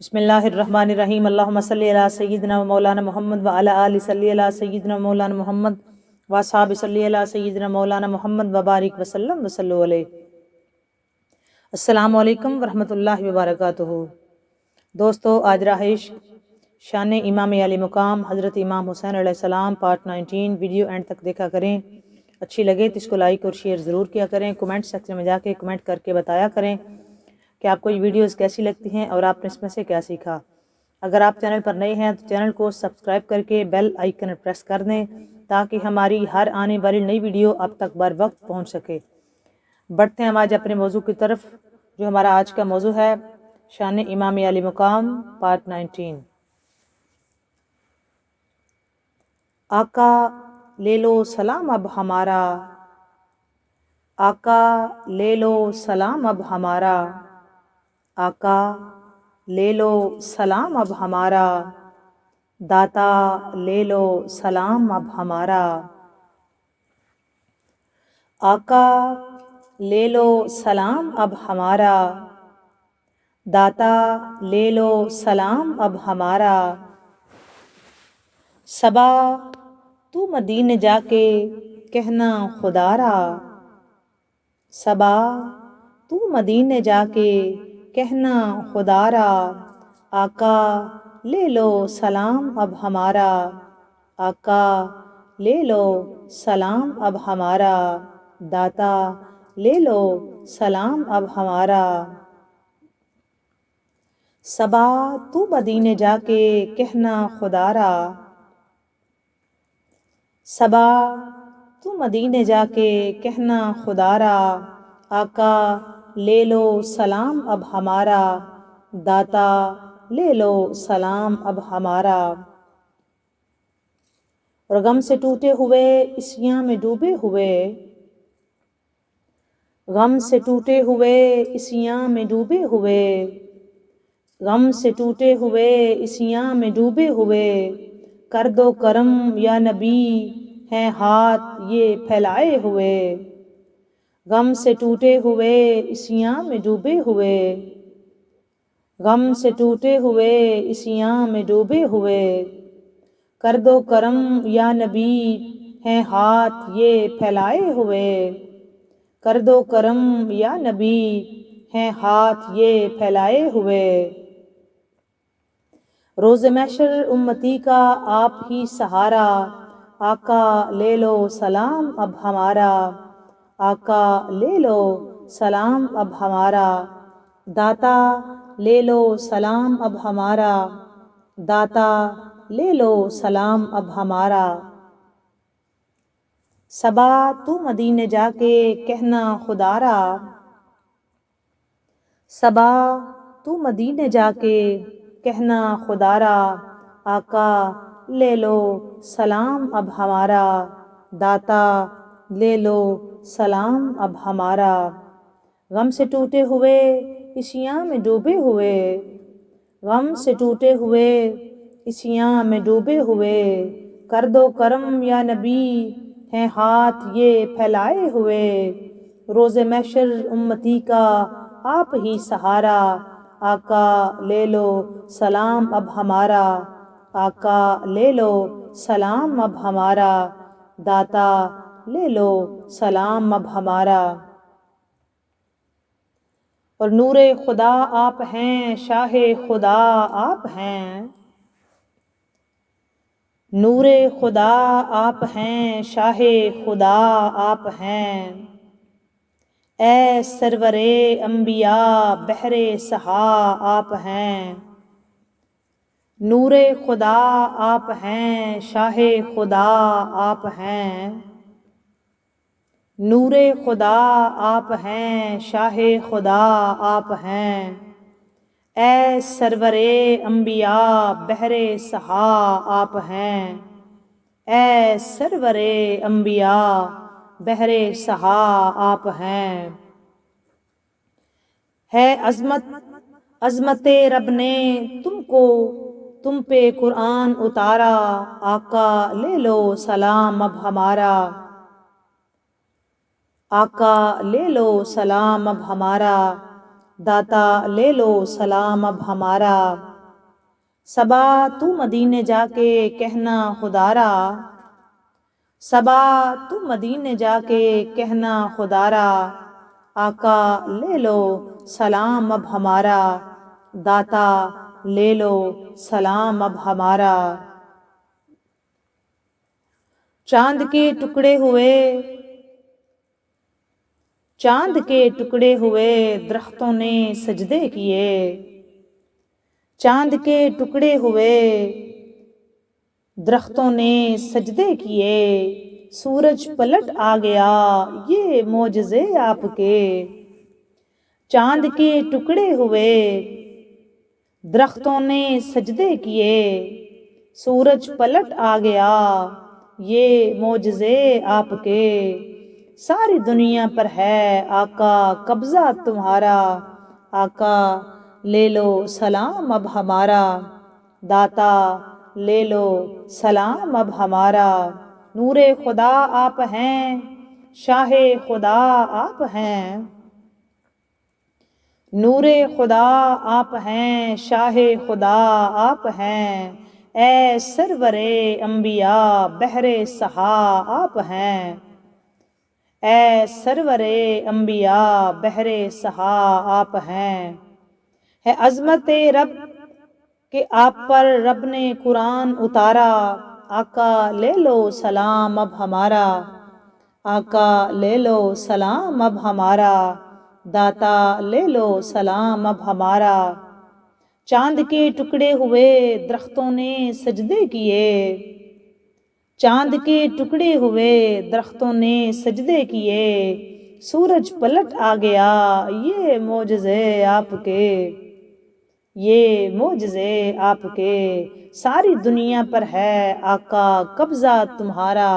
بسم اللہ الرحمن الرحیم اللہم صلی علی سیدنا و مولانا محمد و علی آل صلی علی سیدنا و مولانا محمد و اصحاب صلی علی سیدنا مولانا محمد و بارک وسلم وصلو علیہ۔ السلام علیکم ورحمۃ اللہ وبرکاتہ۔ دوستو، آج رہائش شان امام علی مقام حضرت امام حسین علیہ السلام پارٹ 19 ویڈیو اینڈ تک دیکھا کریں۔ اچھی لگے تو اس کو لائک اور شیئر ضرور کیا کریں۔ کمنٹ سیکشن میں جا کے کمنٹ کر کے بتایا کریں کہ آپ کو یہ ویڈیوز کیسی لگتی ہیں اور آپ نے اس میں سے کیا سیکھا۔ اگر آپ چینل پر نئے ہیں تو چینل کو سبسکرائب کر کے بیل آئیکن پریس کر دیں تاکہ ہماری ہر آنے والی نئی ویڈیو آپ تک بر وقت پہنچ سکے۔ بڑھتے ہیں ہم آج اپنے موضوع کی طرف، جو ہمارا آج کا موضوع ہے شان امام علی مقام پارٹ 19۔ آقا لے لو سلام اب ہمارا، آقا لے لو سلام اب ہمارا، آقا لے لو سلام اب ہمارا، داتا لے لو سلام اب ہمارا، آقا لے لو سلام اب ہمارا، داتا لے لو سلام اب ہمارا، صبا تو مدینے جا کے کہنا خدا را، صبا تو مدینے جا کے کہنا خدا را، آقا لے لو سلام اب ہمارا، آقا لے لو سلام اب ہمارا، داتا لے لو سلام اب ہمارا، صبا تو مدینے جا کے کہنا خدا را، صبا تو مدینے جا کے کہنا خدا را، آقا لے لو سلام اب ہمارا، داتا لے لو سلام اب ہمارا، اور غم سے ٹوٹے ہوئے اسیاں میں ڈوبے ہوئے، غم سے ٹوٹے ہوئے اسیاں میں ڈوبے ہوئے، غم سے ٹوٹے ہوئے اسیاں میں ڈوبے ہوئے، کر دو کرم یا نبی ہیں ہاتھ یہ پھیلائے ہوئے، غم سے ٹوٹے ہوئے اسیاں میں ڈوبے ہوئے، غم سے ٹوٹے ہوئے اسیاں میں ڈوبے ہوئے، کر دو کرم یا نبی ہیں ہاتھ یہ پھیلائے ہوئے، کر دو کرم یا نبی ہیں ہاتھ یہ پھیلائے ہوئے، روز محشر امتی کا آپ ہی سہارا، آقا لے لو سلام اب ہمارا، آقا لے لو سلام اب ہمارا، داتا لے لو سلام اب ہمارا، داتا لے لو سلام اب ہمارا، صبا تو مدینے جا کے کہنا خدا را، صبا تو مدینے جا کے کہنا خدا را، آقا لے لو سلام اب ہمارا، داتا لے لو سلام اب ہمارا، غم سے ٹوٹے ہوئے اسیاں میں ڈوبے ہوئے، غم سے ٹوٹے ہوئے اسیاں میں ڈوبے ہوئے، کر دو کرم یا نبی ہیں ہاتھ یہ پھیلائے ہوئے، روز محشر امتی کا آپ ہی سہارا، آقا لے لو سلام اب ہمارا، آقا لے لو سلام اب ہمارا، داتا لے لو سلام اب ہمارا، اور نور خدا آپ ہیں شاہ خدا آپ ہیں، نور خدا آپ ہیں شاہ خدا آپ ہیں، اے سرور انبیاء بحر سہا آپ ہیں، نور خدا آپ ہیں شاہ خدا آپ ہیں، نور خدا آپ ہیں شاہ خدا آپ ہیں، اے سرور انبیاء بحر سہا آپ ہیں، اے سرور انبیاء بحر سہا آپ ہیں، ہے عظمت رب نے تم کو تم پہ قرآن اتارا، آقا لے لو سلام اب ہمارا، آقا لے لو سلام اب ہمارا، داتا لے لو سلام اب ہمارا، صبا تو مدینے جا کے کہنا خدا را، صبا تو مدینے جا کے کہنا خدا را، آقا لے لو سلام اب ہمارا، داتا لے لو سلام اب ہمارا۔ چاند کے ٹکڑے ہوئے، چاند کے ٹکڑے ہوئے درختوں نے سجدے کیے، چاند کے ٹکڑے ہوئے درختوں نے سجدے کیے، سورج پلٹ آ گیا یہ معجزے آپ کے، چاند کے ٹکڑے ہوئے درختوں نے سجدے کیے، سورج پلٹ آ گیا یہ معجزے آپ کے، ساری دنیا پر ہے آقا قبضہ تمہارا، آقا لے لو سلام اب ہمارا، داتا لے لو سلام اب ہمارا۔ نور خدا آپ ہیں، شاہ خدا آپ ہیں، نور خدا آپ ہیں، شاہ خدا آپ ہیں، اے سرور انبیاء بحر سہا آپ ہیں، اے سرور انبیاء بحر سہا آپ ہیں۔ ہے عظمت رب کہ آپ پر رب نے قرآن اتارا، آقا لے لو سلام اب ہمارا، آقا لے لو سلام اب ہمارا، داتا لے لو سلام اب ہمارا۔ چاند کے ٹکڑے ہوئے درختوں نے سجدے کیے، چاند کے ٹکڑے ہوئے درختوں نے سجدے کیے، سورج پلٹ آ گیا یہ معجزے آپ کے، یہ معجزے آپ کے، ساری دنیا پر ہے آقا قبضہ تمہارا،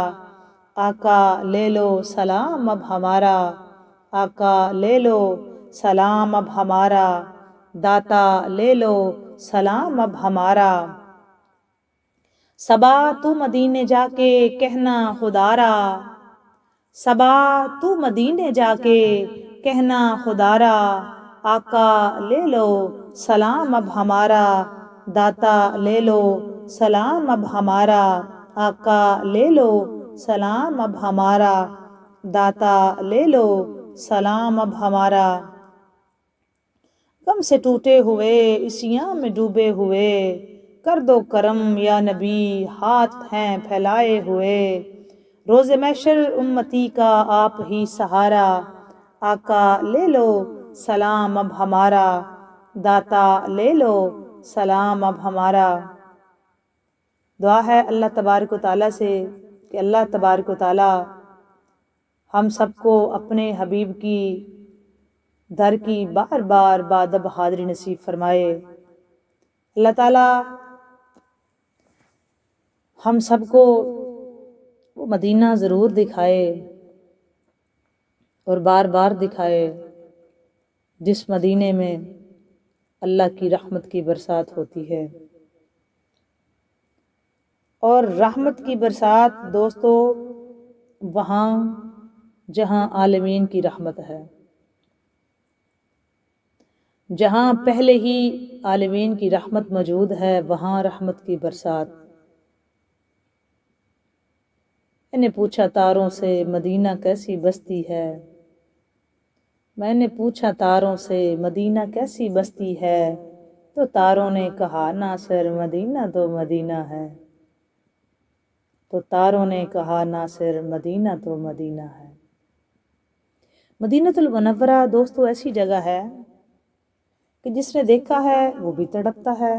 آقا لے لو سلام اب ہمارا، آقا لے لو سلام اب ہمارا، داتا لے لو سلام اب ہمارا۔ صبا تو مدینے جا کے کہنا خدا را، صبا تو مدینے جا کے کہنا خدا را، آقا لے لو سلام اب ہمارا، داتا لے لو سلام اب ہمارا، آقا لے لو سلام اب ہمارا، داتا لے لو سلام اب ہمارا۔ غم سے ٹوٹے ہوئے عصیاں میں ڈوبے ہوئے، کر دو کرم یا نبی ہاتھ ہیں پھیلائے ہوئے، روز محشر امتی کا آپ ہی سہارا، آقا لے لو سلام اب ہمارا، داتا لے لو سلام اب ہمارا۔ دعا ہے اللہ تبارک و تعالیٰ سے کہ اللہ تبارک و تعالیٰ ہم سب کو اپنے حبیب کی در کی بار بار بادب حاضری نصیب فرمائے، اللہ تعالیٰ ہم سب کو وہ مدینہ ضرور دکھائے اور بار بار دکھائے جس مدینے میں اللہ کی رحمت کی برسات ہوتی ہے، اور رحمت کی برسات دوستو وہاں جہاں عالمین کی رحمت ہے، جہاں پہلے ہی عالمین کی رحمت موجود ہے وہاں رحمت کی برسات۔ میں نے پوچھا تاروں سے مدینہ کیسی بستی ہے، میں نے پوچھا تاروں سے مدینہ کیسی بستی ہے، تو تاروں نے کہا ناصر مدینہ تو مدینہ ہے، تو تاروں نے کہا ناصر مدینہ تو مدینہ ہے۔ مدینۃ المنورہ دوستو ایسی جگہ ہے کہ جس نے دیکھا ہے وہ بھی تڑپتا ہے،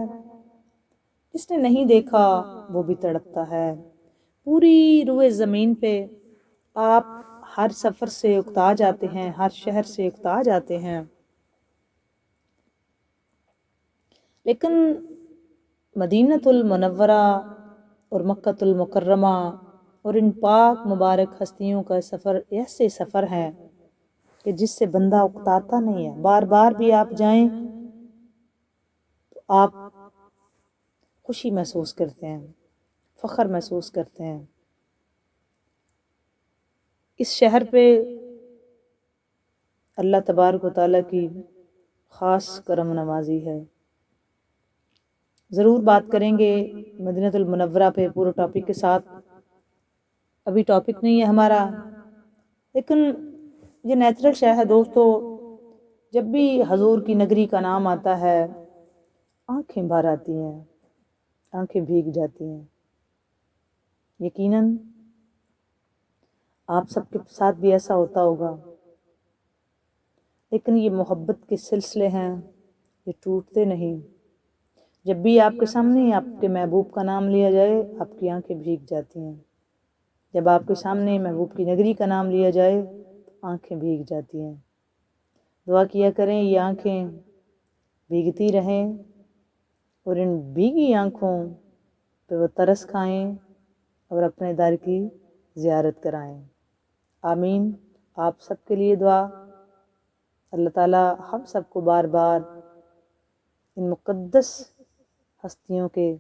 جس نے نہیں دیکھا وہ بھی تڑپتا ہے۔ پوری روئے زمین پہ آپ ہر سفر سے اکتا جاتے ہیں، ہر شہر سے اکتا جاتے ہیں، لیکن مدینۃ المنورہ اور مکۃ المکرمہ اور ان پاک مبارک ہستیوں کا سفر ایسے سفر ہیں کہ جس سے بندہ اکتاتا نہیں ہے، بار بار بھی آپ جائیں تو آپ خوشی محسوس کرتے ہیں، فخر محسوس کرتے ہیں۔ اس شہر پہ اللہ تبارک و تعالیٰ کی خاص کرم نوازی ہے۔ ضرور بات کریں گے مدینہ المنورہ پہ پورے ٹاپک کے ساتھ، ابھی ٹاپک نہیں ہے ہمارا، لیکن یہ نیچرل شے ہے دوستو، جب بھی حضور کی نگری کا نام آتا ہے آنکھیں بھر آتی ہیں، آنکھیں بھیگ جاتی ہیں۔ یقیناً آپ سب کے ساتھ بھی ایسا ہوتا ہوگا، لیکن یہ محبت کے سلسلے ہیں، یہ ٹوٹتے نہیں۔ جب بھی آپ کے سامنے آپ کے محبوب کا نام لیا جائے آپ کی آنکھیں بھیگ جاتی ہیں، جب آپ کے سامنے محبوب کی نگری کا نام لیا جائے آنکھیں بھیگ جاتی ہیں۔ دعا کیا کریں یہ آنکھیں بھیگتی رہیں اور ان بھیگی آنکھوں پہ وہ ترس کھائیں اور اپنے در کی زیارت کرائیں۔ آمین۔ آپ سب کے لیے دعا، اللہ تعالیٰ ہم سب کو بار بار ان مقدس ہستیوں کے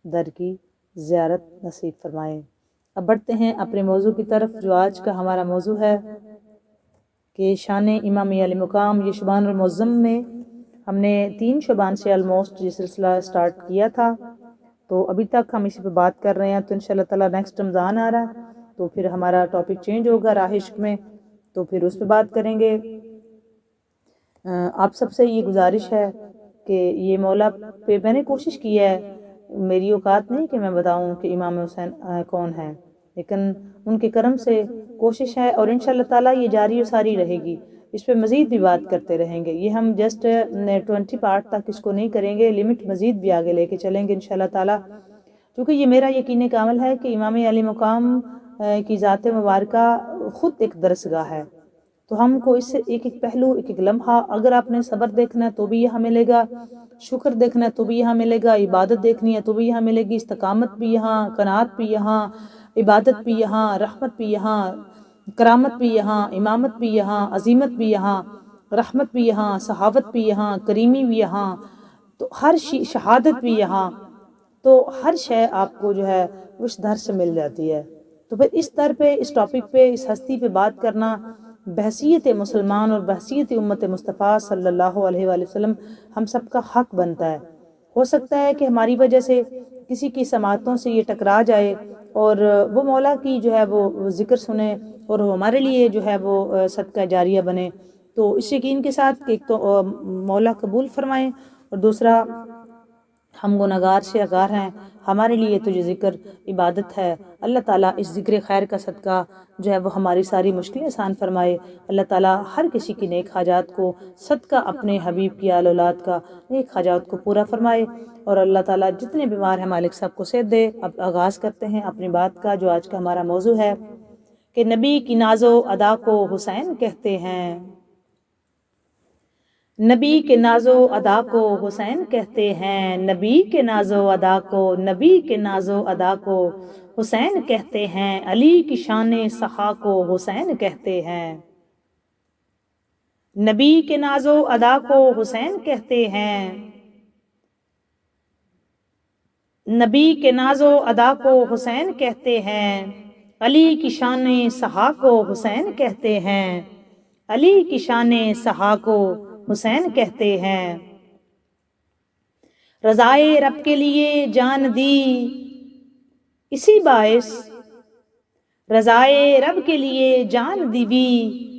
در کی زیارت نصیب فرمائیں۔ اب بڑھتے ہیں اپنے موضوع کی طرف، جو آج کا ہمارا موضوع ہے کہ شان امام علی مقام۔ یہ شبان المعظم میں ہم نے 3 شبان سے آلموسٹ یہ سلسلہ سٹارٹ کیا تھا، تو ابھی تک ہم اسی پہ بات کر رہے ہیں، تو انشاءاللہ تعالیٰ نیکسٹ رمضان آ رہا ہے تو پھر ہمارا ٹاپک چینج ہوگا راہ عشق میں، تو پھر اس پہ بات کریں گے۔ آپ سب سے یہ گزارش ہے کہ یہ مولا پہ میں نے کوشش کی ہے، میری اوقات نہیں کہ میں بتاؤں کہ امام حسین کون ہے، لیکن ان کے کرم سے کوشش ہے، اور انشاءاللہ تعالیٰ یہ جاری و ساری رہے گی، اس پہ مزید بھی بات کرتے رہیں گے۔ یہ ہم جسٹ 20 پارٹ تک اس کو نہیں کریں گے، لمٹ مزید بھی آگے لے کے چلیں گے انشاءاللہ تعالیٰ، کیونکہ یہ میرا یقین کامل ہے کہ امام علی مقام کی ذات مبارکہ خود ایک درسگاہ ہے، تو ہم کو اس سے ایک ایک پہلو، ایک ایک لمحہ، اگر آپ نے صبر دیکھنا ہے تو بھی یہاں ملے گا، شکر دیکھنا ہے تو بھی یہاں ملے گا، عبادت دیکھنی ہے تو بھی یہاں ملے گی، استقامت بھی یہاں، قناعت بھی یہاں، عبادت بھی یہاں، رحمت بھی یہاں، کرامت بھی یہاں، امامت بھی یہاں، عظیمت بھی یہاں، رحمت بھی یہاں، صحابت بھی یہاں، کریمی بھی یہاں، تو ہر شہادت بھی یہاں، تو ہر شے آپ کو جو ہے اس در سے مل جاتی ہے۔ تو پھر اس در پہ، اس ٹاپک پہ، اس ہستی پہ بات کرنا بحیثیت مسلمان اور بحیثیت امت مصطفیٰ صلی اللہ علیہ وآلہ وسلم ہم سب کا حق بنتا ہے۔ ہو سکتا ہے کہ ہماری وجہ سے کسی کی سماعتوں سے یہ ٹکرا جائے اور وہ مولا کی جو ہے وہ ذکر سنیں اور ہمارے لیے جو ہے وہ صدقہ جاریہ بنے، تو اس یقین کے ساتھ کہ ایک تو مولا قبول فرمائیں، اور دوسرا ہم گناہگار سے آگار ہیں، ہمارے لیے تو یہ ذکر عبادت ہے۔ اللہ تعالیٰ اس ذکر خیر کا صدقہ جو ہے وہ ہماری ساری مشکلیں آسان فرمائے۔ اللہ تعالیٰ ہر کسی کی نیک حاجات کو صدقہ اپنے حبیب کی آل اولاد کا نیک حاجات کو پورا فرمائے، اور اللہ تعالیٰ جتنے بیمار ہیں مالک سب کو صحت دے۔ اب آغاز کرتے ہیں اپنی بات کا، جو آج کا ہمارا موضوع ہے کہ نبی کی ناز و ادا کو حسین کہتے ہیں، نبی کے ناز و ادا کو حسین کہتے ہیں، نبی کے ناز و ادا کو، نبی کے ناز و ادا کو حسین کہتے ہیں، علی کی شان سخا کو حسین کہتے ہیں، نبی کے ناز و ادا کو حسین کہتے ہیں، نبی کے ناز و ادا کو حسین کہتے ہیں، علی کی شان سخا کو حسین کہتے ہیں، علی کی شان سخا کو حسین کہتے ہیں، رضائے رب کے لیے جان دی اسی باعث، رضائے رب کے لیے جان دی بھی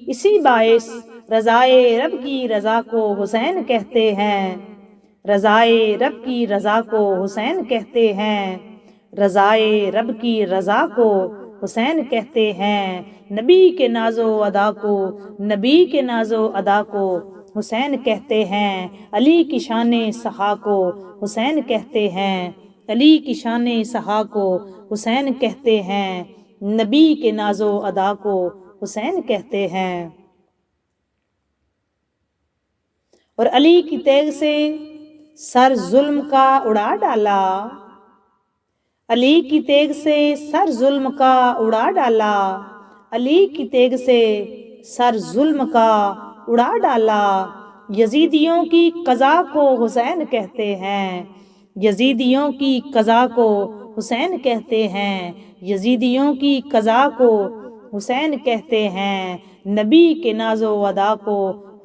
اسی باعث، رضائے رب کی رضا کو حسین کہتے ہیں، رضائے رب کی رضا کو حسین کہتے ہیں، رضائے رب کی رضا کو حسین کہتے ہیں، نبی کے ناز و ادا کو، نبی کے ناز و ادا کو حسین کہتے ہیں، علی کی شان سخا کو حسین کہتے ہیں، علی کی شان سخا کو حسین کہتے ہیں، نبی کے ناز و ادا کو حسین کہتے ہیں، اور علی کی تیغ سے سر ظلم کا اڑا ڈالا، علی کی تیغ سے سر ظلم کا اڑا ڈالا، علی کی تیغ سے سر ظلم کا اڑا ڈالا، یزیدیوں کی قضا کو حسین کہتے ہیں، یزیدیوں کی قضا کو حسین کہتے ہیں، یزیدیوں کی قضا کو حسین کہتے ہیں، نبی کے ناز و ادا کو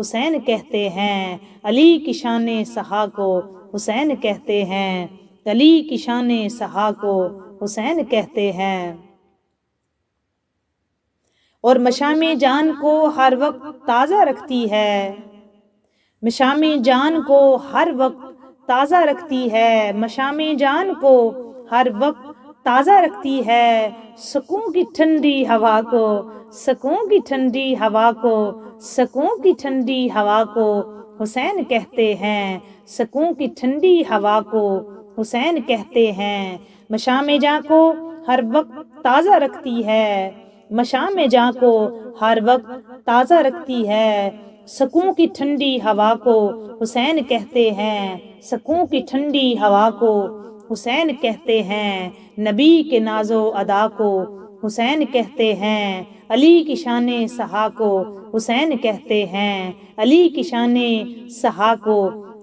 حسین کہتے ہیں، علی کی شان سہا کو حسین کہتے ہیں، علی کی شان سہا کو حسین کہتے ہیں۔ اور مشام جان کو ہر وقت تازہ رکھتی ہے، مشام جان کو ہر وقت تازہ رکھتی ہے، مشام جان کو ہر وقت تازہ رکھتی ہے، سکون کی ٹھنڈی ہوا کو، سکون کی ٹھنڈی ہوا کو، سکون کی ٹھنڈی ہوا کو حسین کہتے ہیں، سکون کی ٹھنڈی ہوا کو حسین کہتے ہیں۔ مشام جاں کو ہر وقت تازہ رکھتی ہے، مشام جاں کو ہر وقت تازہ رکھتی ہے، سکون کی ٹھنڈی ہوا کو حسین کہتے ہیں، سکون کی ٹھنڈی ہوا کو حسین کہتے ہیں۔ نبی کے ناز و ادا کو حسین کہتے ہیں، علی کی شان سہا کو حسین کہتے ہیں، علی کی شان سہا کو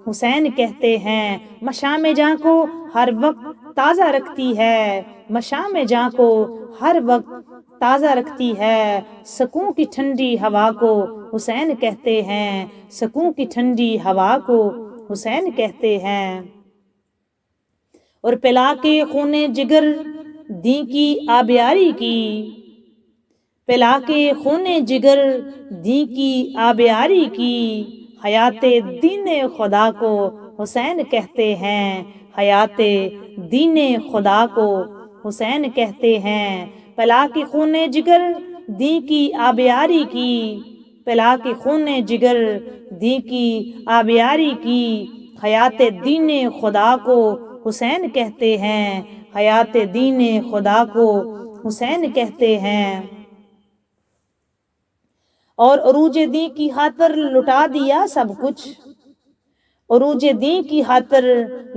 حسین کہتے ہیں۔ مشام جاں کو ہر وقت تازہ رکھتی ہے، مشام جاں کو ہر وقت تازہ رکھتی ہے، سکون کی ٹھنڈی ہوا کو حسین کہتے ہیں، سکون کی ٹھنڈی ہوا کو حسین کہتے ہیں۔ اور پلا کے خون جگر دی کی آبیاری کی، پلا کے خون جگر دی کی آبیاری کی، حیات دین خدا کو حسین کہتے ہیں، حیات دین خدا کو حسین کہتے ہیں۔ پلا کے خون جگر دی کی آبیاری کی، پلا کے خون جگر دی کی آبیاری کی، حیات دین خدا کو حسین کہتے ہیں، حیات دین خدا کو حسین کہتے ہیں۔ اور عروج دین کی خاطر لٹا دیا سب کچھ، عروج دین کی خاطر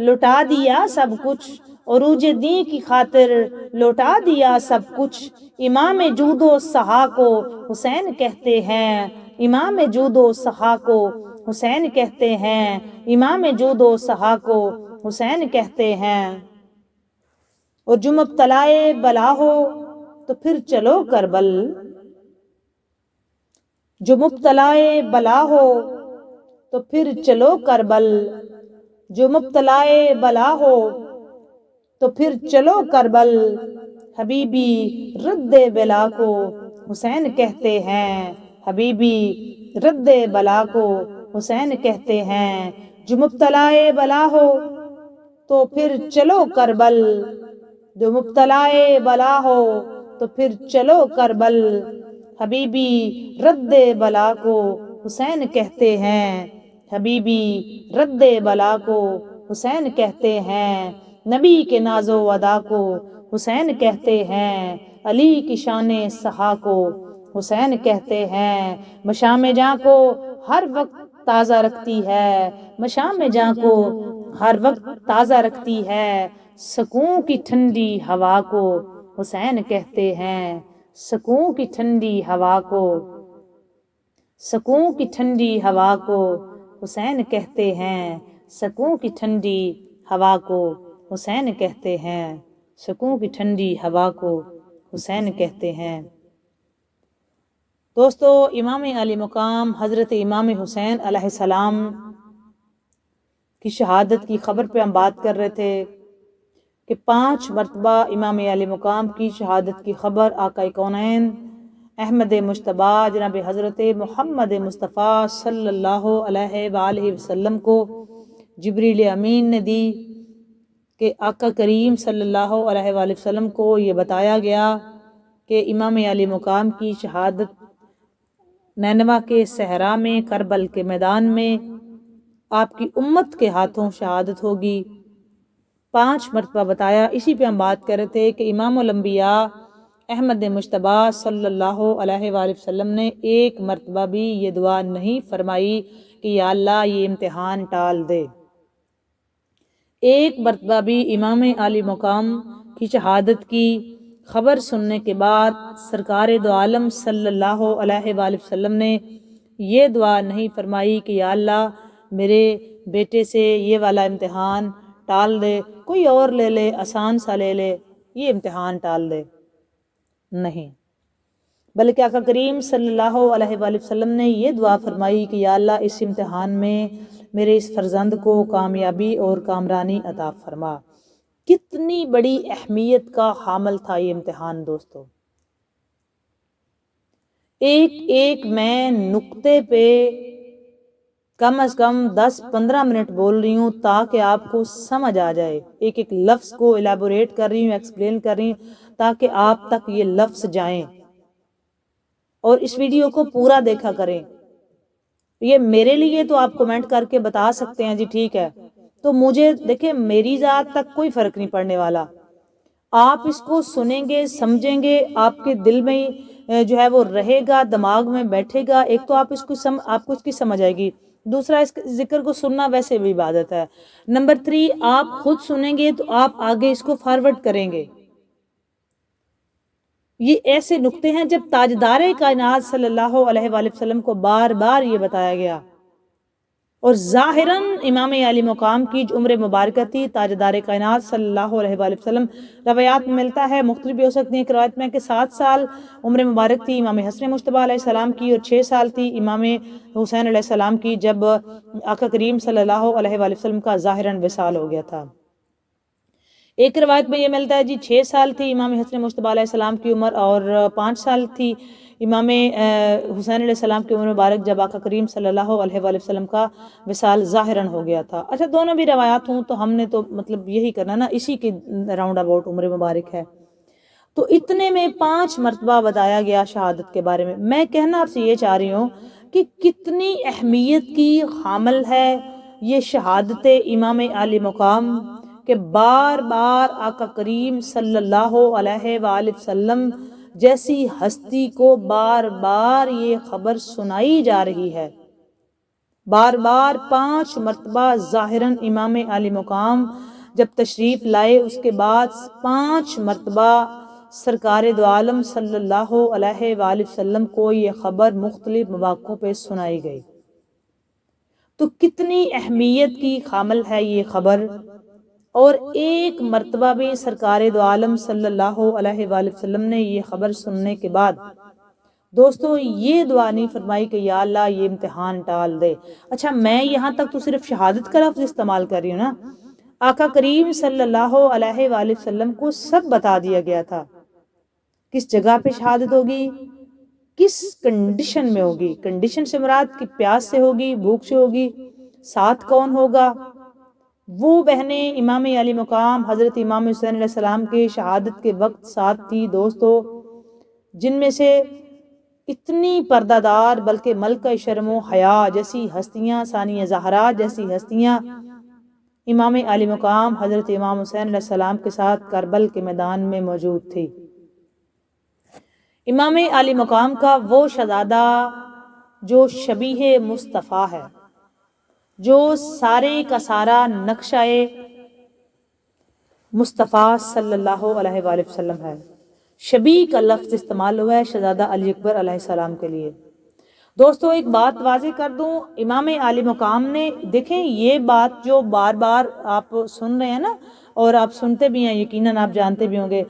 لٹا دیا سب کچھ، عروج دین کی خاطر لٹا دیا سب کچھ، امام جود و سخا کو حسین کہتے ہیں، امام جود و سخا کو حسین کہتے ہیں، امام جود و سخا کو حسین کہتے ہیں۔ اور جو مبتلائے بلا ہو تو پھر چلو کربل، جو مبتلائے بلا ہو تو پھر چلو کربل، جو مبتلائے بلا ہو تو پھر چلو کربل، حبیبی رد بلا کو حسین کہتے ہیں، حبیبی رد بلا کو حسین کہتے ہیں۔ جو مبتلائے بلا ہو تو پھر چلو کربل، جو مبتلائے بلا ہو تو پھر چلو کربل، حبیبی رد بلا کو حسین کہتے ہیں، حبیبی رد بلا کو حسین کہتے ہیں۔ نبی کے ناز و ادا کو حسین کہتے ہیں، علی کی شان سہا کو حسین کہتے ہیں۔ مشام جاں کو ہر وقت تازہ رکھتی ہے، مشام جاں کو ہر وقت تازہ رکھتی ہے، سکون کی ٹھنڈی ہوا کو حسین کہتے ہیں، سکون کی ٹھنڈی ہوا کو، سکون کی ٹھنڈی ہوا کو حسین کہتے ہیں، سکون کی ٹھنڈی ہوا کو حسین کہتے ہیں، سکون کی ٹھنڈی ہوا کو حسین کہتے ہیں۔ دوستو، امام علی مقام حضرت امام حسین علیہ السلام کی شہادت کی خبر پہ ہم بات کر رہے تھے کہ 5 مرتبہ امام علی مقام کی شہادت کی خبر آقا کونین احمد مجتبی جناب حضرت محمد مصطفیٰ صلی اللہ علیہ وآلہ وسلم کو جبریل امین نے دی کہ آقا کریم صلی اللہ علیہ وآلہ وسلم کو یہ بتایا گیا کہ امام علی مقام کی شہادت نینوا کے صحرا میں، کربل کے میدان میں آپ کی امت کے ہاتھوں شہادت ہوگی۔ 5 مرتبہ بتایا۔ اسی پہ ہم بات کر رہے تھے کہ امام الانبیاء احمد مجتبی صلی اللہ علیہ وآلہ وسلم نے ایک مرتبہ بھی یہ دعا نہیں فرمائی کہ یا اللہ یہ امتحان ٹال دے۔ ایک مرتبہ بھی امام علی مقام کی شہادت کی خبر سننے کے بعد سرکار دو عالم صلی اللہ علیہ وآلہ وسلم نے یہ دعا نہیں فرمائی کہ یا اللہ میرے بیٹے سے یہ والا امتحان ٹال دے، کوئی اور لے لے، آسان سا لے لے، یہ امتحان ٹال دے۔ نہیں، بلکہ آقا کریم صلی اللہ علیہ وآلہ وسلم نے یہ دعا فرمائی کہ یا اللہ اس امتحان میں میرے اس فرزند کو کامیابی اور کامرانی عطا فرما۔ کتنی بڑی اہمیت کا حامل تھا یہ امتحان دوستو۔ ایک ایک میں نقطے پہ کم از کم 10-15 منٹ بول رہی ہوں تاکہ آپ کو سمجھ آ جائے، ایک ایک لفظ کو الیبوریٹ کر رہی ہوں، ایکسپلین کر رہی ہوں تاکہ آپ تک یہ لفظ جائیں، اور اس ویڈیو کو پورا دیکھا کریں۔ یہ میرے لیے تو آپ کمنٹ کر کے بتا سکتے ہیں جی ٹھیک ہے، تو مجھے دیکھیں میری ذات تک کوئی فرق نہیں پڑنے والا، آپ اس کو سنیں گے سمجھیں گے، آپ کے دل میں جو ہے وہ رہے گا، دماغ میں بیٹھے گا، ایک تو آپ کو اس کی سمجھ آئے گی، دوسرا اس ذکر کو سننا ویسے بھی عبادت ہے، نمبر 3 آپ خود سنیں گے تو آپ آگے اس کو فارورڈ کریں گے۔ یہ ایسے نقطے ہیں جب تاجدار کائنات صلی اللہ علیہ وآلہ وسلم کو بار بار یہ بتایا گیا، اور ظاہراً امام علی مقام کی جو عمر مبارکہ تھی تاجدار کائنات صلی اللہ علیہ وآلہ وسلم، روایات میں ملتا ہے، مختلف بھی ہو سکتی ہیں، ایک روایت میں کہ 7 سال عمر مبارک تھی امام حسن مجتبیٰ علیہ السلام کی، اور 6 سال تھی امام حسین علیہ السلام کی جب آقا کریم صلی اللہ علیہ وآلہ وسلم کا ظاہراً وصال ہو گیا تھا۔ ایک روایت میں یہ ملتا ہے جی 6 سال تھی امام حسن مجتبیٰ علیہ السلام کی عمر، اور 5 سال تھی امام حسین علیہ السلام کی عمر مبارک جب آقا کریم صلی اللہ علیہ وآلہ وسلم کا وصال ظاہراً ہو گیا تھا۔ اچھا دونوں بھی روایات ہوں تو ہم نے تو مطلب یہی کرنا نا، اسی کی راؤنڈ اباؤٹ عمر مبارک ہے، تو اتنے میں 5 مرتبہ بتایا گیا شہادت کے بارے میں۔ میں کہنا آپ سے یہ چاہ رہی ہوں کہ کتنی اہمیت کی حامل ہے یہ شہادت امام علی مقام، کہ بار بار آقا کریم صلی اللہ علیہ وآلہ وسلم جیسی ہستی کو بار بار یہ خبر سنائی جا رہی ہے، بار بار 5 مرتبہ ظاہراً امام علی مقام جب تشریف لائے، اس کے بعد 5 مرتبہ سرکار دو عالم صلی اللہ علیہ وآلہ وسلم کو یہ خبر مختلف مواقعوں پہ سنائی گئی، تو کتنی اہمیت کی حامل ہے یہ خبر۔ اور ایک مرتبہ بھی سرکار دو عالم صلی اللہ علیہ وآلہ وسلم نے یہ خبر سننے کے بعد دوستو یہ دعا نہیں فرمائی کہ یا اللہ یہ امتحان ٹال دے۔ اچھا میں یہاں تک تو صرف شہادت کا لفظ استعمال کر رہی ہوں نا، آقا کریم صلی اللہ علیہ وآلہ وسلم کو سب بتا دیا گیا تھا، کس جگہ پہ شہادت ہوگی، کس کنڈیشن میں ہوگی، کنڈیشن سے مراد کہ پیاس سے ہوگی، بھوک سے ہوگی، ساتھ کون ہوگا، وہ بہنیں امام علی مقام حضرت امام حسین علیہ السلام کے شہادت کے وقت ساتھ تھی دوستو، جن میں سے اتنی پردہ دار بلکہ ملکہ شرم و حیا جیسی ہستیاں، ثانیہ زہرا جیسی ہستیاں امام علی مقام حضرت امام حسین علیہ السلام کے ساتھ کربل کے میدان میں موجود تھی۔ امام علی مقام کا وہ شہزادہ جو شبیہ مصطفیٰ ہے، جو سارے کا سارا نقشہ مصطفیٰ صلی اللہ علیہ وآلہ وسلم ہے، شبیہ کا لفظ استعمال ہوا ہے شہزادہ علی اکبر علیہ السلام کے لیے۔ دوستو ایک بات واضح کر دوں، امام علی مقام نے دیکھیں یہ بات جو بار بار آپ سن رہے ہیں نا، اور آپ سنتے بھی ہیں یقیناً آپ جانتے بھی ہوں گے،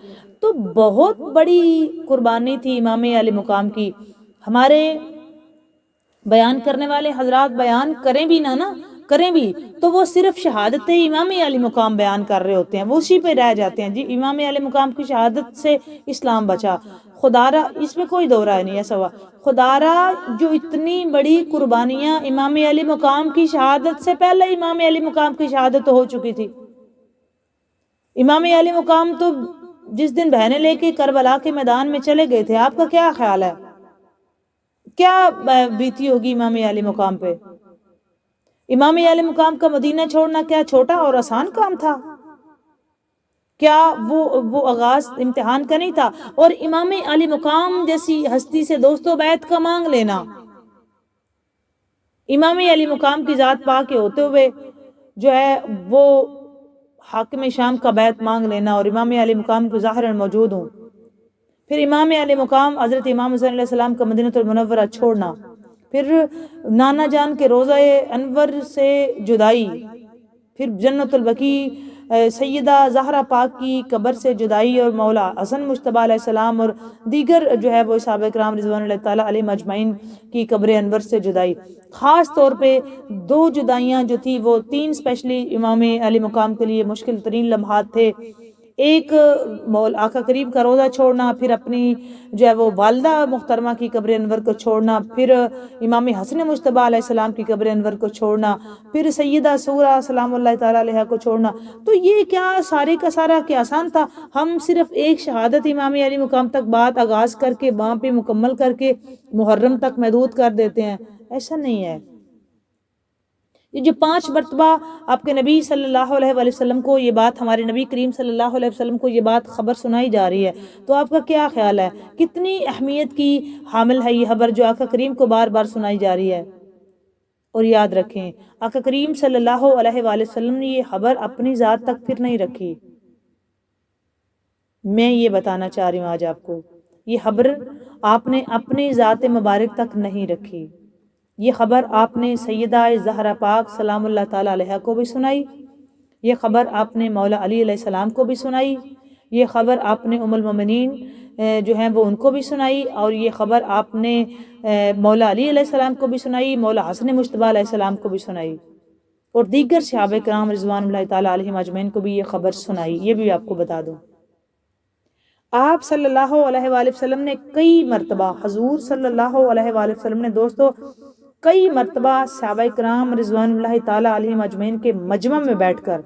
تو بہت بڑی قربانی تھی امام علی مقام کی۔ ہمارے بیان کرنے والے حضرات بیان کریں بھی نہ کریں بھی تو وہ صرف شہادت امام علی مقام بیان کر رہے ہوتے ہیں، وہ اسی پہ رہ جاتے ہیں جی امام علی مقام کی شہادت سے اسلام بچا، خدا را اس میں کوئی دو رائے نہیں، ایسا ہوا خدا را جو اتنی بڑی قربانیاں امام علی مقام کی شہادت سے پہلے امام علی مقام کی شہادت ہو چکی تھی۔ امام علی مقام تو جس دن بہنیں لے کے کربلا کے میدان میں چلے گئے تھے، آپ کا کیا خیال ہے کیا بیتی ہوگی امام علی مقام پہ؟ امام علی مقام کا مدینہ چھوڑنا کیا چھوٹا اور آسان کام تھا؟ کیا وہ آغاز امتحان کا نہیں تھا؟ اور امام علی مقام جیسی ہستی سے دوستو بیعت کا مانگ لینا، امام علی مقام کی ذات پا کے ہوتے ہوئے جو ہے وہ حاکم شام کا بیعت مانگ لینا، اور امام علی مقام کو ظاہراً موجود ہوں، پھر امام علی مقام حضرت امام حسین علیہ السلام کا مدینہ المنورہ چھوڑنا، پھر نانا جان کے روضہ انور سے جدائی، پھر جنت البقیع سیدہ زہرا پاک کی قبر سے جدائی اور مولا حسن مجتبیٰ علیہ السلام اور دیگر جو ہے وہ صحابہ کرام رضوان اللہ تعالیٰ علیہم اجمعین کی قبر انور سے جدائی، خاص طور پہ دو جدائیاں جو تھی وہ تین اسپیشلی امام علی مقام کے لیے مشکل ترین لمحات تھے. ایک آقا کریم کا روضہ چھوڑنا، پھر اپنی جو ہے وہ والدہ محترمہ کی قبر انور کو چھوڑنا، پھر امام حسن مجتبیٰ علیہ السلام کی قبر انور کو چھوڑنا، پھر سیدہ سغریٰ سلام اللہ تعالیٰ علیہ کو چھوڑنا. تو یہ کیا سارے کا سارا کیا آسان تھا؟ ہم صرف ایک شہادت امام علی مقام تک بات آغاز کر کے وہاں پہ مکمل کر کے محرم تک محدود کر دیتے ہیں. ایسا نہیں ہے. یہ جو 5 مرتبہ آپ کے نبی صلی اللہ علیہ وآلہ وسلم کو یہ بات، ہمارے نبی کریم صلی اللہ علیہ وسلم کو یہ بات خبر سنائی جا رہی ہے، تو آپ کا کیا خیال ہے کتنی اہمیت کی حامل ہے یہ خبر جو آقا کریم کو بار بار سنائی جا رہی ہے؟ اور یاد رکھیں آقا کریم صلی اللہ علیہ وآلہ وسلم نے یہ خبر اپنی ذات تک پھر نہیں رکھی. میں یہ بتانا چاہ رہی ہوں آج آپ کو، یہ خبر آپ نے اپنی ذات مبارک تک نہیں رکھی. یہ خبر آپ نے سیدہ زہرا پاک سلام اللہ تعالیٰ علیہ کو بھی سنائی، یہ خبر آپ نے مولا علی علیہ السلام کو بھی سنائی، یہ خبر آپ نے ام المومنین جو ہیں وہ ان کو بھی سنائی، اور یہ خبر آپ نے مولا علی علیہ السلام کو بھی سنائی، مولا حسن مجتبیٰ علیہ السلام کو بھی سنائی، اور دیگر صحابہ کرام رضوان اللہ تعالیٰ علیہم اجمعین کو بھی یہ خبر سنائی. یہ بھی آپ کو بتا دوں، آپ صلی اللہ علیہ وآلہ وسلم نے کئی مرتبہ، حضور صلی اللہ علیہ وآلہ وسلم نے دوستو کئی مرتبہ صحابہ کرام رضوان اللہ تعالیٰ علیہم اجمعین کے مجمع میں بیٹھ کر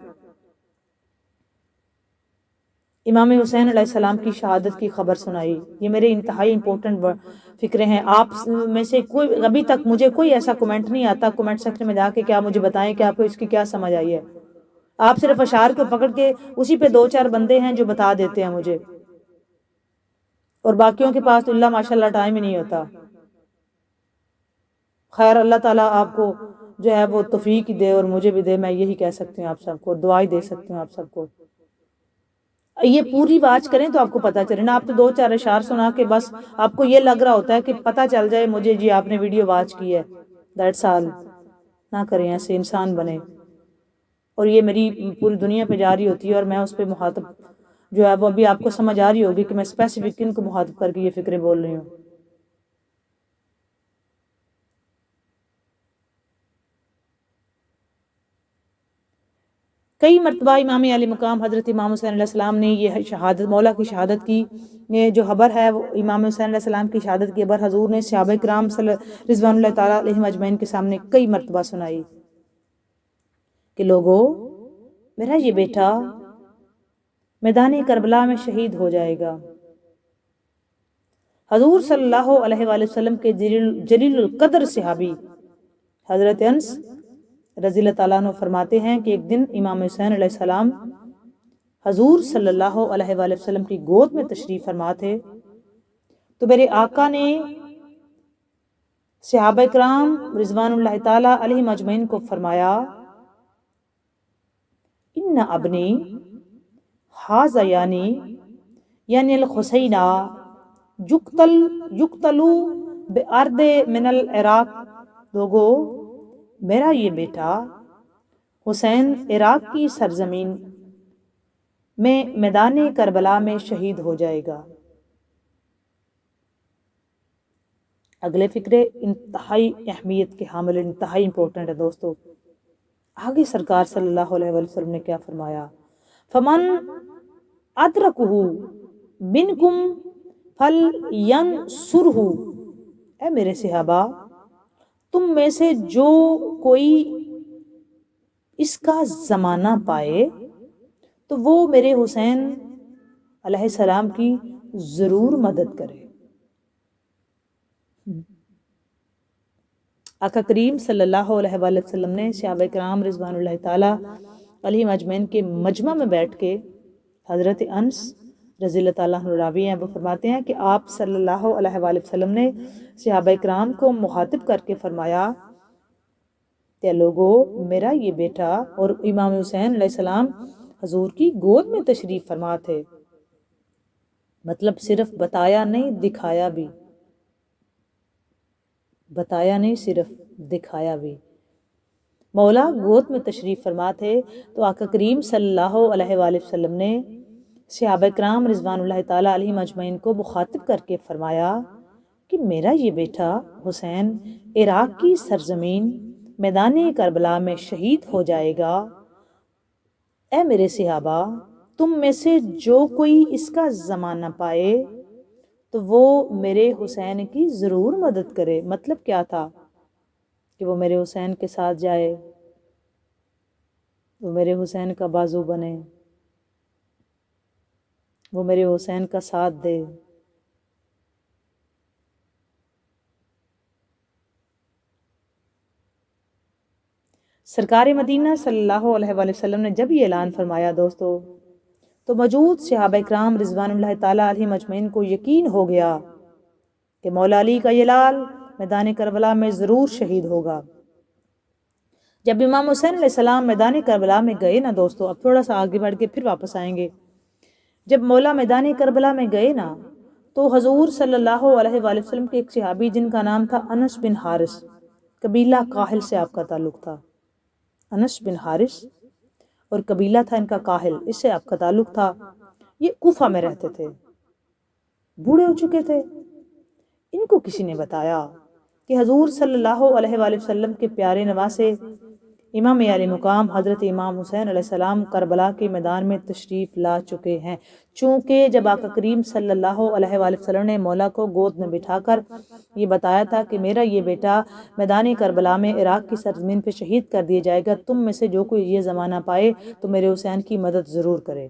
امام حسین علیہ السلام کی شہادت کی خبر سنائی. یہ میرے انتہائی امپورٹنٹ فکرے ہیں. آپ میں سے کوئی ابھی تک مجھے کوئی ایسا کمنٹ نہیں آتا کمنٹ سیکشن میں جا کے کیا مجھے بتائیں کہ آپ کو اس کی کیا سمجھ آئی ہے. آپ صرف اشعار کو پکڑ کے اسی پہ 2-4 بندے ہیں جو بتا دیتے ہیں مجھے، اور باقیوں کے پاس تو اللہ ماشاءاللہ ٹائم ہی نہیں ہوتا. خیر اللہ تعالیٰ آپ کو جو ہے وہ توفیق دے اور مجھے بھی دے. میں یہی کہہ سکتی ہوں آپ سب کو، دعائیں دے سکتی ہوں آپ سب کو. یہ پوری واچ کریں تو آپ کو پتہ چلے نا. آپ تو 2-4 اشعار سنا کے بس آپ کو یہ لگ رہا ہوتا ہے کہ پتہ چل جائے مجھے جی آپ نے ویڈیو واچ کی ہے. That's all. نہ کریں ایسے، انسان بنے. اور یہ میری پوری دنیا پہ جاری ہوتی ہے اور میں اس پہ مخاطب جو ہے وہ ابھی آپ کو سمجھ آ رہی ہوگی کہ میں اسپیسیفک کن کو مخاطب کر کے یہ فکریں بول رہی ہوں. کئی مرتبہ امام علی مقام حضرت امام حسین علیہ السلام نے یہ شہادت، مولا کی شہادت کی یہ جو خبر ہے وہ امام حسین علیہ السلام کی شہادت کی خبر حضور نے صحابہ کرام رضوان اللہ تعالیٰ علیہم اجمعین کے سامنے کئی مرتبہ سنائی کہ لوگوں، میرا یہ بیٹا میدان کربلا میں شہید ہو جائے گا. حضور صلی اللہ علیہ وآلہ وسلم کے جلیل القدر صحابی حضرت انس رضی اللہ تعالیٰ عنہ فرماتے ہیں کہ ایک دن امام حسین علیہ السلام حضور صلی اللہ علیہ وآلہ وسلم کی گود میں تشریف فرما تھے، تو میرے آقا نے صحابہ کرام رضوان اللہ تعالیٰ علیہم اجمعین کو فرمایا، ان ابنی ھذا یعنی الحسین یقتل بارض من العراق. لوگو، میرا یہ بیٹا حسین عراق کی سرزمین میں میدان کربلا میں شہید ہو جائے گا. اگلے فکرے انتہائی اہمیت کے حامل، انتہائی امپورٹنٹ ہے دوستو. آگے سرکار صلی اللہ علیہ وسلم نے کیا فرمایا؟ فمن ادرکہ منکم فلینصرہ. اے میرے صحابہ، تم میں سے جو کوئی اس کا زمانہ پائے تو وہ میرے حسین علیہ السلام کی ضرور مدد کرے. آقا کریم صلی اللہ علیہ وآلہ وسلم نے صحابہ کرام رضوان اللہ تعالیٰ علیہم اجمعین کے مجمع میں بیٹھ کے، حضرت انس رضی اللہ تعالیٰ عنہ راوی ہیں، وہ فرماتے ہیں کہ آپ صلی اللہ علیہ وآلہ وسلم نے صحابہ کرام کو مخاطب کر کے فرمایا کہ لوگو، میرا یہ بیٹا، اور امام حسین علیہ السلام حضور کی گود میں تشریف فرما تھے. مطلب صرف بتایا نہیں، دکھایا بھی. بتایا نہیں، صرف دکھایا بھی. مولا گود میں تشریف فرما تھے تو آقا کریم صلی اللہ علیہ وآلہ وسلم نے صحابہ کرام رضوان اللہ تعالیٰ علیہم اجمعین کو مخاطب کر کے فرمایا کہ میرا یہ بیٹا حسین عراق کی سرزمین میدان کربلا میں شہید ہو جائے گا۔ اے میرے صحابہ، تم میں سے جو کوئی اس کا زمانہ پائے تو وہ میرے حسین کی ضرور مدد کرے۔ مطلب کیا تھا کہ وہ میرے حسین کے ساتھ جائے، وہ میرے حسین کا بازو بنے، وہ میرے حسین کا ساتھ دے۔ سرکار مدینہ صلی اللہ علیہ وآلہ وسلم نے جب یہ اعلان فرمایا دوستو، تو موجود صحابہ کرام رضوان اللہ تعالیٰ علیہم اجمعین کو یقین ہو گیا کہ مولا علی کا یہ لال میدان کربلا میں ضرور شہید ہوگا۔ جب امام حسین علیہ السلام میدان کربلا میں گئے نا دوستو، اب تھوڑا سا آگے بڑھ کے پھر واپس آئیں گے۔ جب مولا میدان کربلا میں گئے نا تو حضور صلی اللہ علیہ وآلہ وسلم کے ایک صحابی جن کا نام تھا انس بن حارث، قبیلہ کاہل سے آپ کا تعلق تھا۔ انس بن حارث اور قبیلہ تھا ان کا کاہل، اس سے آپ کا تعلق تھا۔ یہ کوفہ میں رہتے تھے، بوڑھے ہو چکے تھے۔ ان کو کسی نے بتایا کہ حضور صلی اللہ علیہ وآلہ وسلم کے پیارے نواسے امام علی مقام حضرت امام حسین علیہ السلام کربلا کے میدان میں تشریف لا چکے ہیں۔ چونکہ جب آقا کریم صلی اللہ علیہ وآلہ وسلم نے مولا کو گود میں بٹھا کر یہ بتایا تھا کہ میرا یہ بیٹا میدان کربلا میں عراق کی سرزمین پہ شہید کر دیا جائے گا، تم میں سے جو کوئی یہ زمانہ پائے تو میرے حسین کی مدد ضرور کرے۔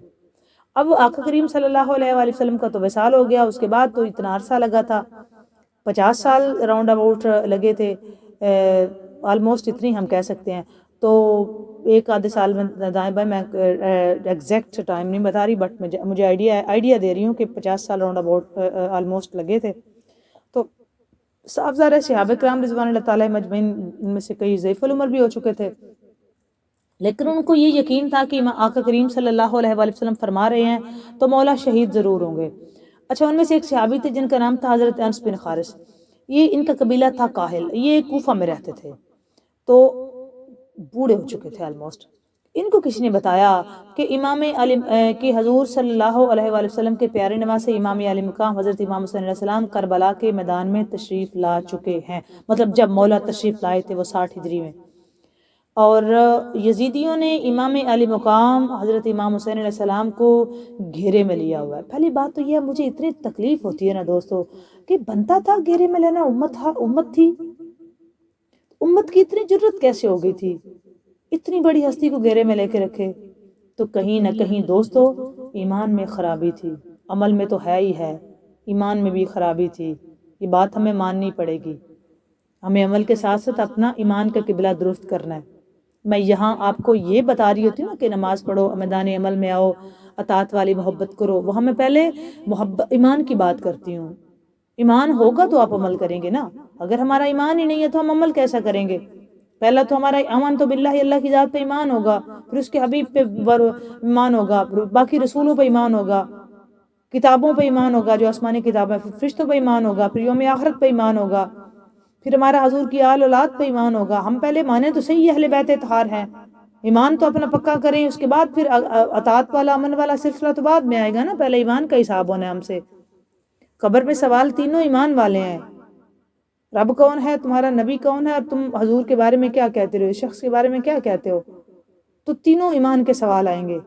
اب آقا کریم صلی اللہ علیہ وآلہ وسلم کا تو وصال ہو گیا، اس کے بعد تو اتنا عرصہ لگا تھا، 50 سال راؤنڈ اباؤٹ لگے تھے، آلموسٹ اتنی ہم کہہ سکتے ہیں۔ تو ایک آدھے سال میں دائیں بائیں، میں ایگزیکٹ ٹائم نہیں بتا رہی، بٹ مجھے آئیڈیا دے رہی ہوں کہ 50 سال راؤنڈ اباؤٹ آلموسٹ لگے تھے۔ تو صاف ظاہر ہے صحابہ کرام رضوان اللہ تعالیٰ مجمعین ان میں سے کئی ضعیف العمر بھی ہو چکے تھے، لیکن ان کو یہ یقین تھا کہ آقا کریم صلی اللہ علیہ وآلہ وسلم فرما رہے ہیں تو مولا شہید ضرور ہوں گے۔ اچھا، ان میں سے ایک صحابی تھے جن کا نام تھا حضرت انس بن حارث، یہ ان کا قبیلہ تھا کاہل، یہ کوفہ میں رہتے تھے، تو بوڑھے ہو چکے تھے آلموسٹ۔ ان کو کسی نے بتایا کہ امام علی کہ حضور صلی اللہ علیہ وآلہ وسلم کے پیارے نواسے امام علی مقام حضرت امام حسین علیہ السلام کربلا کے میدان میں تشریف لا چکے ہیں، مطلب جب مولا تشریف لائے تھے وہ 60 ہجری میں۔ اور یزیدیوں نے امام علی مقام حضرت امام حسین علیہ السلام کو گھیرے میں لیا ہوا ہے۔ پہلی بات تو یہ مجھے اتنی تکلیف ہوتی ہے نا دوستو کہ بنتا تھا گھیرے میں لینا، امت تھی، امت کی اتنی جرت کیسے ہو گئی تھی اتنی بڑی ہستی کو گھیرے میں لے کے رکھے؟ تو کہیں نہ کہیں دوستو ایمان میں خرابی تھی، عمل میں تو ہے ہی ہے، ایمان میں بھی خرابی تھی، یہ بات ہمیں ماننی پڑے گی۔ ہمیں عمل کے ساتھ ساتھ اپنا ایمان کا قبلہ درست کرنا ہے۔ میں یہاں آپ کو یہ بتا رہی ہوتی ہوں نا کہ نماز پڑھو، میدان عمل میں آؤ، اطاعت والی محبت کرو، وہاں میں پہلے ایمان کی بات کرتی ہوں۔ ایمان ہوگا تو آپ عمل کریں گے نا، اگر ہمارا ایمان ہی نہیں ہے تو ہم عمل کیسا کریں گے؟ پہلا تو ہمارا ایمان تو باللہ، اللہ کی ذات پہ ایمان ہوگا، پھر اس کے حبیب پہ ایمان ہوگا، باقی رسولوں پہ ایمان ہوگا، کتابوں پہ ایمان ہوگا جو آسمانی کتابیں، فرشتوں پہ ایمان ہوگا، پھر یوم آخرت پہ ایمان ہوگا، پھر ہمارا حضور کی آل اولاد پہ ایمان ہوگا۔ ہم پہلے مانیں تو صحیح اہل بیت اطہار ہیں، ایمان تو اپنا پکا کریں، اس کے بعد پھر اطاعت والا امن والا سلسلہ تو بعد میں آئے گا نا، پہلے ایمان کا حساب ہونا ہے ہم سے۔ قبر میں سوال تینوں ایمان والے ہیں، رب کون ہے، تمہارا نبی کون ہے، اور تم حضور کے بارے میں کیا کہتے ہو، اس شخص کے بارے میں کیا کہتے ہو، تو تینوں ایمان کے سوال آئیں گے۔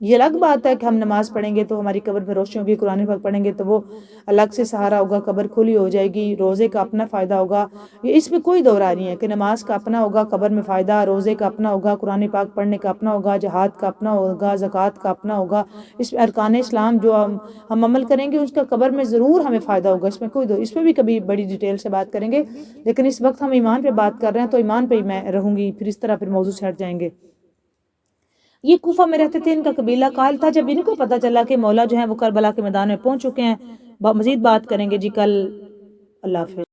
یہ الگ بات ہے کہ ہم نماز پڑھیں گے تو ہماری قبر پہ روشنی ہوگی، قرآن پاک پڑھیں گے تو وہ الگ سے سہارا ہوگا، قبر کھلی ہو جائے گی، روزے کا اپنا فائدہ ہوگا، یہ اس میں کوئی دو رائے نہیں ہے کہ نماز کا اپنا ہوگا، قبر میں فائدہ، روزے کا اپنا ہوگا، قرآن پاک پڑھنے کا اپنا ہوگا، جہاد کا اپنا ہوگا، زکوٰۃ کا اپنا ہوگا، اس میں ارکان اسلام جو ہم عمل کریں گے اس کا قبر میں ضرور ہمیں فائدہ ہوگا، اس میں کوئی دو، اس پہ بھی کبھی بڑی ڈیٹیل سے بات کریں گے، لیکن اس وقت ہم ایمان پہ بات کر رہے ہیں تو ایمان پہ ہی میں رہوں گی، پھر اس طرح پھر موضوع سے ہٹ جائیں گے۔ یہ کوفہ میں رہتے تھے، ان کا قبیلہ کاہل تھا۔ جب ان کو پتہ چلا کہ مولا جو ہیں وہ کربلا کے میدان میں پہنچ چکے ہیں، مزید بات کریں گے جی کل۔ اللہ حافظ۔